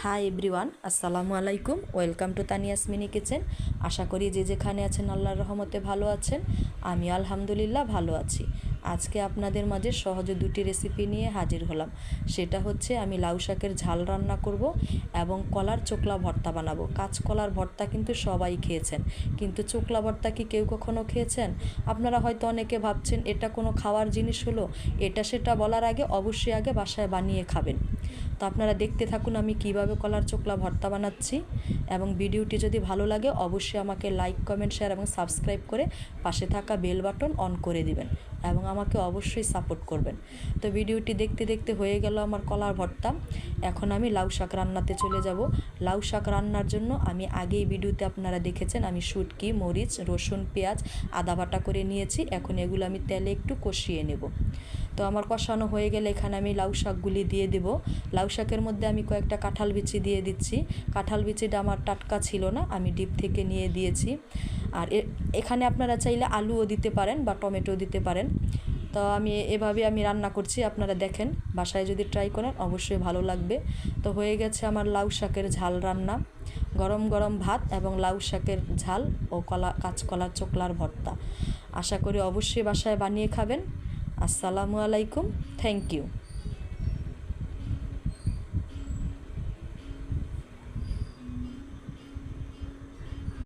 High everyone, আসসালামু আলাইকুম। Welcome to Tania's mini kitchen. আশা করি যে যেখানে আছেন আল্লাহর রহমতে ভালো আছেন। আমি আলহামদুলিল্লাহ ভালো আছি। আজকে আপনাদের মাঝে সহজে দুটি রেসিপি নিয়ে হাজির হলাম। সেটা হচ্ছে আমি লাউ শাকের ঝাল রান্না করব এবং কলার চোকলা ভর্তা বানাবো। কাঁচকলার ভর্তা কিন্তু সবাই খেয়েছেন, কিন্তু চোকলা ভর্তা কি কেউ কখনো খেয়েছেন? আপনারা হয়তো অনেকে ভাবছেন এটা কোনো খাওয়ার জিনিস হলো। এটা সেটা বলার আগে অবশ্যই আগে বাসায় বানিয়ে খাবেন। তো আপনারা দেখতে থাকুন আমি কিভাবে কলার চোকলা ভর্তা বানাচ্ছি, এবং ভিডিওটি যদি ভালো লাগে অবশ্যই আমাকে লাইক, কমেন্ট, শেয়ার এবং সাবস্ক্রাইব করে পাশে থাকা বেল বাটন অন করে দিবেন এবং আমাকে অবশ্যই সাপোর্ট করবেন। তো ভিডিওটি দেখতে দেখতে হয়ে গেল আমার কলার ভর্তা। এখন আমি লাউ শাক রান্নাতে চলে যাব। লাউ শাক রান্নার জন্য আমি আগেই ভিডিওতে আপনারা দেখেছেন আমি শুটকি, মরিচ, রসুন, পেঁয়াজ, আদা বাটা করে নিয়েছি। এখন এগুলো আমি তেলে একটু কষিয়ে নেব। তো আমার কষানো হয়ে গেলে এখানে আমি লাউ শাকগুলি দিয়ে দেব। লাউ শাকের মধ্যে আমি কয়েকটা কাঁঠাল বিচি দিয়ে দিচ্ছি। কাঁঠাল বিচিটা আমার টাটকা ছিল না, আমি ডিপ থেকে নিয়ে দিয়েছি। আর এখানে আপনারা চাইলে আলুও দিতে পারেন বা টমেটো দিতে পারেন। তো এভাবে আমি রান্না করছি, আপনারা দেখেন, বাসায় যদি ট্রাই করেন অবশ্যই ভালো লাগবে। তো হয়ে গেছে আমার লাউ শাকের ঝাল রান্না। গরম গরম ভাত এবং লাউ শাকের ঝাল ও কাঁচকলার চোকলার ভর্তা। আশা করি অবশ্যই বাসায় বানিয়ে খাবেন। আসসালামু আলাইকুম, থ্যাংক ইউ।